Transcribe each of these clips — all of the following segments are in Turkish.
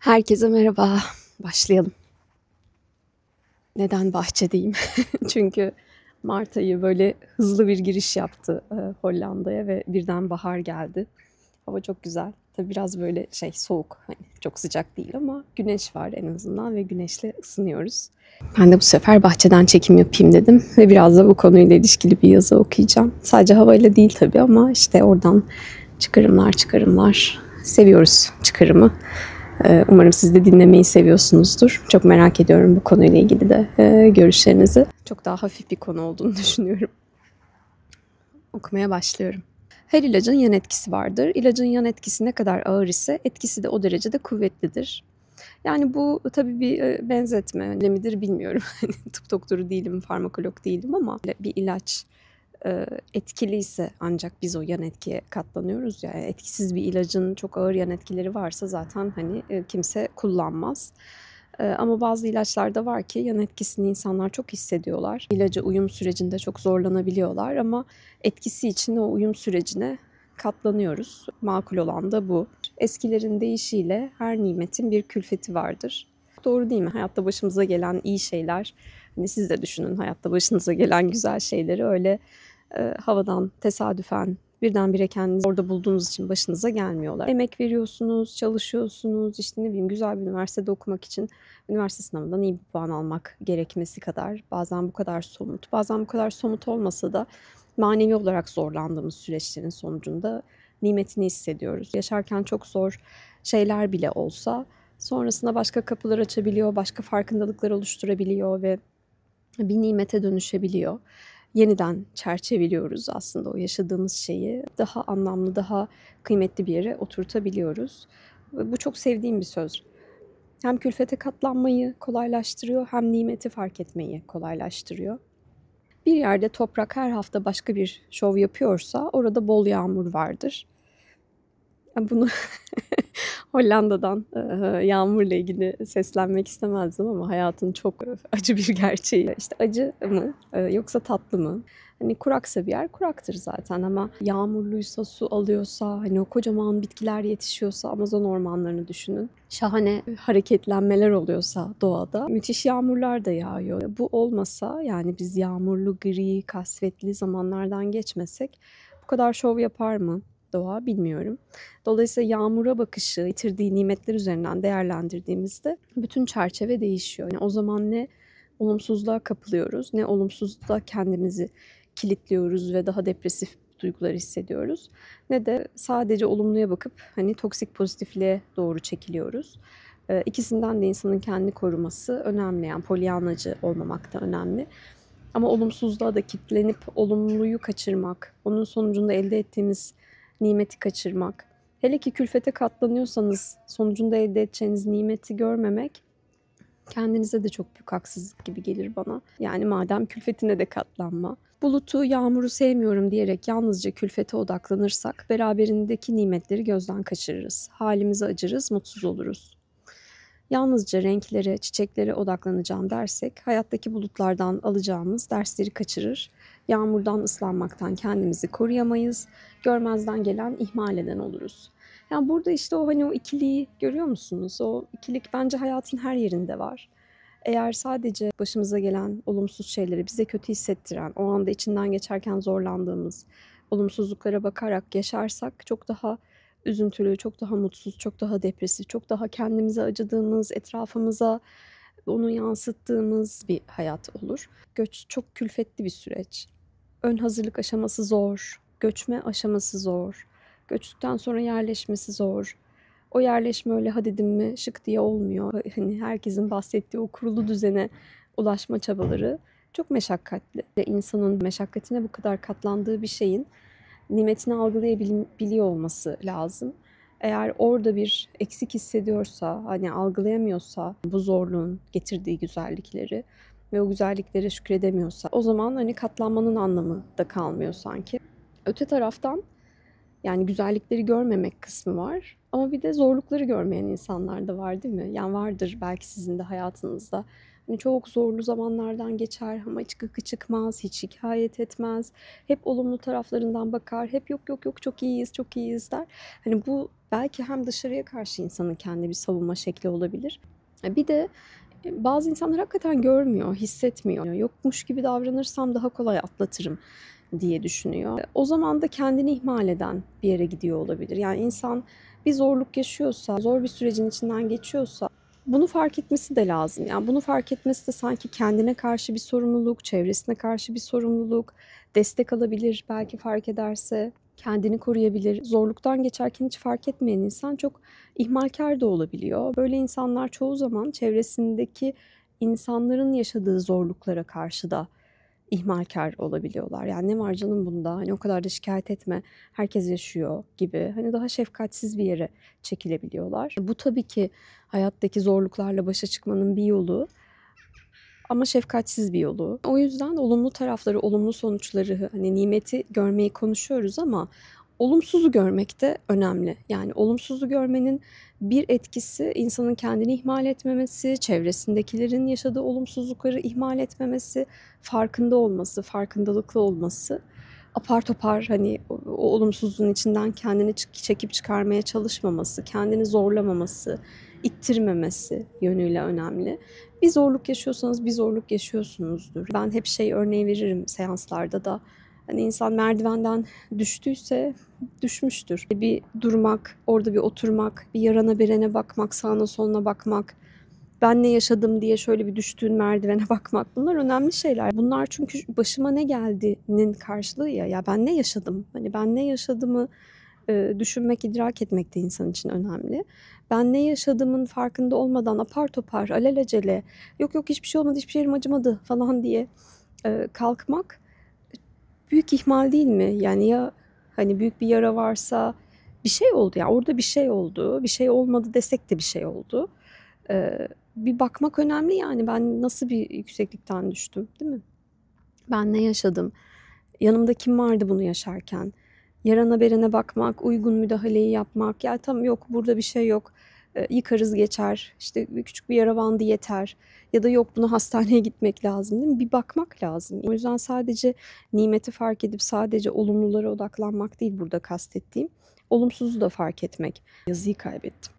Herkese merhaba. Başlayalım. Neden bahçedeyim? Çünkü Mart ayı böyle hızlı bir giriş yaptı Hollanda'ya ve birden bahar geldi. Hava çok güzel. Tabii biraz böyle soğuk, hani çok sıcak değil ama güneş var en azından ve güneşle ısınıyoruz. Ben de bu sefer bahçeden çekim yapayım dedim ve biraz da bu konuyla ilişkili bir yazı okuyacağım. Sadece havayla değil tabii ama işte oradan çıkarımlar. Seviyoruz çıkarımı. Umarım siz de dinlemeyi seviyorsunuzdur. Çok merak ediyorum bu konuyla ilgili de görüşlerinizi. Çok daha hafif bir konu olduğunu düşünüyorum. Okumaya başlıyorum. Her ilacın yan etkisi vardır. İlacın yan etkisi ne kadar ağır ise etkisi de o derecede kuvvetlidir. Yani bu tabii bir benzetme ne midir bilmiyorum. Tıp doktoru değilim, farmakolog değilim ama bir ilaç etkiliyse ancak biz o yan etkiye katlanıyoruz ya. Etkisiz bir ilacın çok ağır yan etkileri varsa zaten kimse kullanmaz. Ama bazı ilaçlarda var ki yan etkisini insanlar çok hissediyorlar. İlaca uyum sürecinde çok zorlanabiliyorlar ama etkisi için o uyum sürecine katlanıyoruz. Makul olan da bu. Eskilerin deyişiyle her nimetin bir külfeti vardır. Doğru değil mi? Hayatta başımıza gelen iyi şeyler, hani siz de düşünün hayatta başınıza gelen güzel şeyleri öyle havadan tesadüfen birdenbire kendinizi orada bulduğunuz için başınıza gelmiyorlar. Emek veriyorsunuz, çalışıyorsunuz, işte ne bileyim güzel bir üniversitede okumak için üniversite sınavından iyi bir puan almak gerekmesi kadar bazen bu kadar somut, bazen bu kadar somut olmasa da manevi olarak zorlandığımız süreçlerin sonucunda nimetini hissediyoruz. Yaşarken çok zor şeyler bile olsa sonrasında başka kapılar açabiliyor, başka farkındalıklar oluşturabiliyor ve bir nimete dönüşebiliyor. Yeniden çerçeveliyoruz aslında o yaşadığımız şeyi. Daha anlamlı, daha kıymetli bir yere oturtabiliyoruz. Bu çok sevdiğim bir söz. Hem külfete katlanmayı kolaylaştırıyor, hem nimeti fark etmeyi kolaylaştırıyor. Bir yerde toprak her hafta başka bir şov yapıyorsa orada bol yağmur vardır. Bunu Hollanda'dan yağmurla ilgili seslenmek istemezdim ama hayatın çok acı bir gerçeği. İşte acı mı yoksa tatlı mı? Hani kuraksa bir yer kuraktır zaten ama yağmurluysa, su alıyorsa, hani o kocaman bitkiler yetişiyorsa Amazon ormanlarını düşünün. Şahane hareketlenmeler oluyorsa doğada müthiş yağmurlar da yağıyor. Bu olmasa yani biz yağmurlu, gri, kasvetli zamanlardan geçmesek bu kadar şov yapar mı doğa bilmiyorum. Dolayısıyla yağmura bakışı, getirdiği nimetler üzerinden değerlendirdiğimizde bütün çerçeve değişiyor. Yani o zaman ne olumsuzluğa kapılıyoruz, ne olumsuzluğa kendimizi kilitliyoruz ve daha depresif duygular hissediyoruz. Ne de sadece olumluya bakıp hani toksik pozitifliğe doğru çekiliyoruz. İkisinden de insanın kendini koruması önemli. Yani polyanacı olmamak da önemli. Ama olumsuzluğa da kilitlenip olumluyu kaçırmak, onun sonucunda elde ettiğimiz nimeti kaçırmak. Hele ki külfete katlanıyorsanız sonucunda elde edeceğiniz nimeti görmemek kendinize de çok büyük haksızlık gibi gelir bana. Yani madem külfetine de katlanma. Bulutu, yağmuru sevmiyorum diyerek yalnızca külfete odaklanırsak beraberindeki nimetleri gözden kaçırırız. Halimize acırız, mutsuz oluruz. Yalnızca renklere, çiçeklere odaklanacağım dersek hayattaki bulutlardan alacağımız dersleri kaçırır, yağmurdan ıslanmaktan kendimizi koruyamayız, görmezden gelen ihmal eden oluruz. Yani burada işte o ikiliği görüyor musunuz? O ikilik bence hayatın her yerinde var. Eğer sadece başımıza gelen olumsuz şeyleri bize kötü hissettiren, o anda içinden geçerken zorlandığımız olumsuzluklara bakarak yaşarsak çok daha üzüntülü, çok daha mutsuz, çok daha depresif, çok daha kendimize acıdığımız, etrafımıza onu yansıttığımız bir hayat olur. Göç çok külfetli bir süreç. Ön hazırlık aşaması zor, göçme aşaması zor, göçtükten sonra yerleşmesi zor. O yerleşme öyle hadi dedim mi şık diye olmuyor. Hani herkesin bahsettiği o kurulu düzene ulaşma çabaları çok meşakkatli. Ve insanın meşakkatine bu kadar katlandığı bir şeyin nimetini algılayabiliyor olması lazım. Eğer orada bir eksik hissediyorsa, hani algılayamıyorsa bu zorluğun getirdiği güzellikleri ve o güzelliklere şükredemiyorsa o zaman hani katlanmanın anlamı da kalmıyor sanki. Öte taraftan yani güzellikleri görmemek kısmı var ama bir de zorlukları görmeyen insanlar da var değil mi? Yani vardır belki sizin de hayatınızda. Hani çok zorlu zamanlardan geçer ama hiç gıkı çıkmaz, hiç şikayet etmez. Hep olumlu taraflarından bakar, hep yok yok yok çok iyiyiz, çok iyiyiz der. Hani bu belki hem dışarıya karşı insanın kendi bir savunma şekli olabilir. Bir de bazı insanlar hakikaten görmüyor, hissetmiyor. Yokmuş gibi davranırsam daha kolay atlatırım diye düşünüyor. O zaman da kendini ihmal eden bir yere gidiyor olabilir. Yani insan bir zorluk yaşıyorsa, zor bir sürecin içinden geçiyorsa bunu fark etmesi de lazım. Yani bunu fark etmesi de sanki kendine karşı bir sorumluluk, çevresine karşı bir sorumluluk, destek alabilir belki fark ederse, kendini koruyabilir. Zorluktan geçerken hiç fark etmeyen insan çok ihmalkar da olabiliyor. Böyle insanlar çoğu zaman çevresindeki insanların yaşadığı zorluklara karşı da ihmalkar olabiliyorlar. Yani ne var canım bunda? Hani o kadar da şikayet etme. Herkes yaşıyor gibi. Hani daha şefkatsiz bir yere çekilebiliyorlar. Bu tabii ki hayattaki zorluklarla başa çıkmanın bir yolu ama şefkatsiz bir yolu. O yüzden olumlu tarafları, olumlu sonuçları, hani nimeti görmeyi konuşuyoruz ama olumsuzu görmek de önemli. Yani olumsuzu görmenin bir etkisi insanın kendini ihmal etmemesi, çevresindekilerin yaşadığı olumsuzlukları ihmal etmemesi, farkında olması, farkındalıklı olması. Apar topar hani o olumsuzluğun içinden kendini çekip çıkarmaya çalışmaması, kendini zorlamaması, ittirmemesi yönüyle önemli. Bir zorluk yaşıyorsanız bir zorluk yaşıyorsunuzdur. Ben hep şey örneği veririm seanslarda da. Hani insan merdivenden düştüyse düşmüştür. Bir durmak, orada bir oturmak, bir yarana berene bakmak, sağına soluna bakmak, ben ne yaşadım diye şöyle bir düştüğün merdivene bakmak. Bunlar önemli şeyler. Bunlar çünkü başıma ne geldiğinin karşılığı ya. Ya ben ne yaşadım? Hani ben ne yaşadığımı düşünmek, idrak etmek de insan için önemli. Ben ne yaşadığımın farkında olmadan apar topar, alelacele, yok yok hiçbir şey olmadı, hiçbir şeyim acımadı falan diye kalkmak büyük ihmal değil mi? Yani ya hani büyük bir yara varsa bir şey oldu ya, orada bir şey oldu. Bir şey olmadı desek de bir şey oldu. Bir bakmak önemli yani ben nasıl bir yükseklikten düştüm, değil mi? Ben ne yaşadım? Yanımda kim vardı bunu yaşarken? Yarana berene bakmak, uygun müdahaleyi yapmak. Ya tamam yok burada bir şey yok. Yıkarız geçer. İşte küçük bir yara bandı yeter. Ya da yok buna hastaneye gitmek lazım değil mi? Bir bakmak lazım. O yüzden sadece nimeti fark edip sadece olumlulara odaklanmak değil burada kastettiğim. Olumsuzu da fark etmek. Yazıyı kaybettim.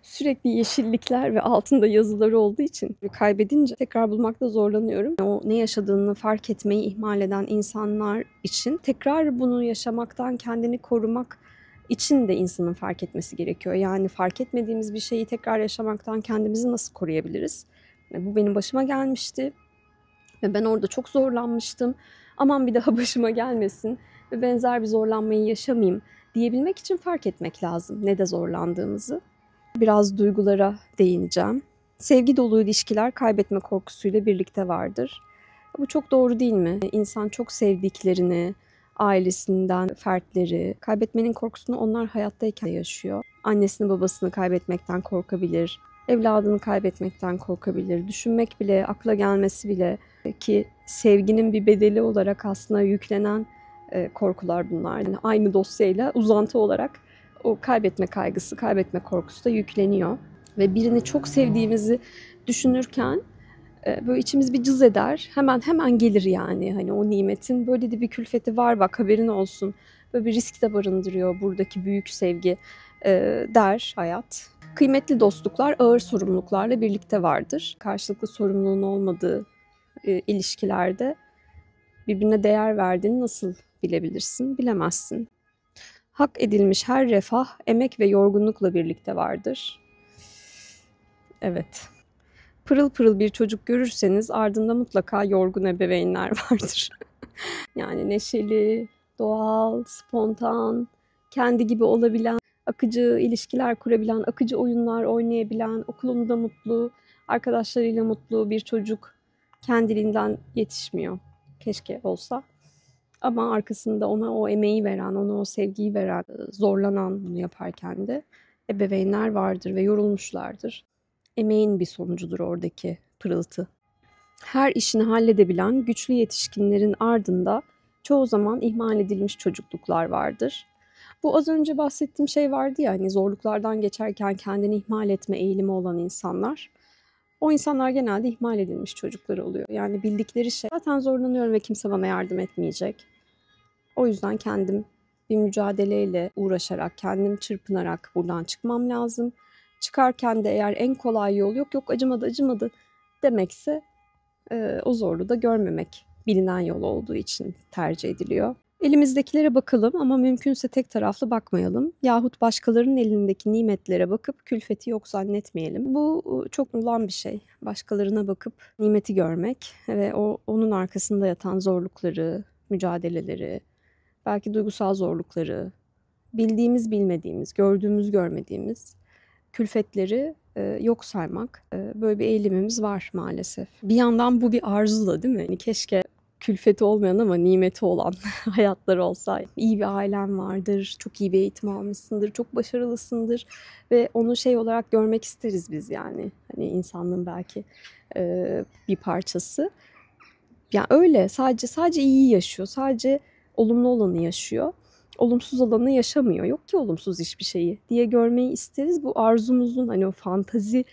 Sürekli yeşillikler ve altında yazıları olduğu için kaybedince tekrar bulmakta zorlanıyorum. O ne yaşadığını fark etmeyi ihmal eden insanlar için tekrar bunu yaşamaktan kendini korumak için de insanın fark etmesi gerekiyor. Yani fark etmediğimiz bir şeyi tekrar yaşamaktan kendimizi nasıl koruyabiliriz? Bu benim başıma gelmişti ve ben orada çok zorlanmıştım. Aman bir daha başıma gelmesin ve benzer bir zorlanmayı yaşamayayım diyebilmek için fark etmek lazım ne de zorlandığımızı. Biraz duygulara değineceğim. Sevgi dolu ilişkiler kaybetme korkusuyla birlikte vardır. Bu çok doğru değil mi? İnsan çok sevdiklerini, ailesinden fertleri, kaybetmenin korkusunu onlar hayattayken yaşıyor. Annesini babasını kaybetmekten korkabilir, evladını kaybetmekten korkabilir. Düşünmek bile, akla gelmesi bile ki sevginin bir bedeli olarak aslında yüklenen korkular bunlar. Yani aynı dosyayla uzantı olarak o kaybetme kaygısı, kaybetme korkusu da yükleniyor. Ve birini çok sevdiğimizi düşünürken böyle içimiz bir cız eder. Hemen gelir yani. Hani o nimetin böyle de bir külfeti var bak haberin olsun. Böyle bir risk de barındırıyor buradaki büyük sevgi der hayat. Kıymetli dostluklar ağır sorumluluklarla birlikte vardır. Karşılıklı sorumluluğun olmadığı ilişkilerde birbirine değer verdiğini nasıl bilebilirsin? Bilemezsin. Hak edilmiş her refah, emek ve yorgunlukla birlikte vardır. Evet. Pırıl pırıl bir çocuk görürseniz ardında mutlaka yorgun ebeveynler vardır. Yani neşeli, doğal, spontan, kendi gibi olabilen, akıcı ilişkiler kurabilen, akıcı oyunlar oynayabilen, okulunda mutlu, arkadaşlarıyla mutlu bir çocuk kendiliğinden yetişmiyor. Keşke olsa. Ama arkasında ona o emeği veren, ona o sevgiyi veren, zorlanan bunu yaparken de ebeveynler vardır ve yorulmuşlardır. Emeğin bir sonucudur oradaki pırıltı. Her işini halledebilen güçlü yetişkinlerin ardında çoğu zaman ihmal edilmiş çocukluklar vardır. Bu az önce bahsettiğim şey vardı ya hani zorluklardan geçerken kendini ihmal etme eğilimi olan insanlar. O insanlar genelde ihmal edilmiş çocukları oluyor. Yani bildikleri şey, zaten zorlanıyorum ve kimse bana yardım etmeyecek. O yüzden kendim bir mücadeleyle uğraşarak, kendim çırpınarak buradan çıkmam lazım. Çıkarken de eğer en kolay yol yok acımadı demekse o zorluğu da görmemek bilinen yol olduğu için tercih ediliyor. Elimizdekilere bakalım ama mümkünse tek taraflı bakmayalım. Yahut başkalarının elindeki nimetlere bakıp külfeti yok zannetmeyelim. Bu çok olan bir şey. Başkalarına bakıp nimeti görmek ve onun arkasında yatan zorlukları, mücadeleleri, belki duygusal zorlukları, bildiğimiz bilmediğimiz, gördüğümüz görmediğimiz külfetleri yok saymak. Böyle bir eğilimimiz var maalesef. Bir yandan bu bir arzu da değil mi? Yani keşke külfeti olmayan ama nimeti olan hayatlar olsa. İyi bir ailen vardır, çok iyi bir eğitim almışsındır, çok başarılısındır ve onu şey olarak görmek isteriz biz yani. Hani insanlığın belki bir parçası. Yani öyle sadece iyi yaşıyor, sadece olumlu olanı yaşıyor. Olumsuz olanı yaşamıyor. Yok ki olumsuz hiçbir şeyi diye görmeyi isteriz. Bu arzumuzun hani o fantazi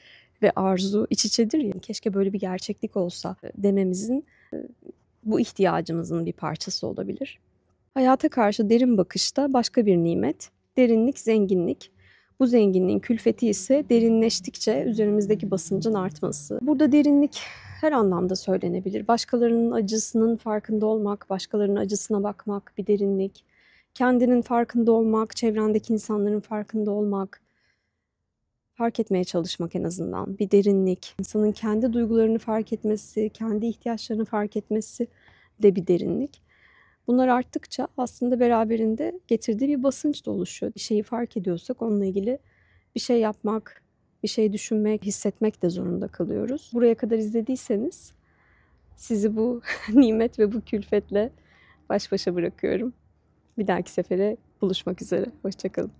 ve arzu iç içedir ya. Keşke böyle bir gerçeklik olsa dememizin bu ihtiyacımızın bir parçası olabilir. Hayata karşı derin bakışta başka bir nimet, derinlik, zenginlik. Bu zenginliğin külfeti ise derinleştikçe üzerimizdeki basıncın artması. Burada derinlik her anlamda söylenebilir. Başkalarının acısının farkında olmak, başkalarının acısına bakmak bir derinlik. Kendinin farkında olmak, çevrendeki insanların farkında olmak, fark etmeye çalışmak en azından bir derinlik. İnsanın kendi duygularını fark etmesi, kendi ihtiyaçlarını fark etmesi de bir derinlik. Bunlar arttıkça aslında beraberinde getirdiği bir basınç da oluşuyor. Bir şeyi fark ediyorsak onunla ilgili bir şey yapmak, bir şey düşünmek, hissetmek de zorunda kalıyoruz. Buraya kadar izlediyseniz sizi bu nimet ve bu külfetle baş başa bırakıyorum. Bir dahaki sefere buluşmak üzere. Hoşça kalın.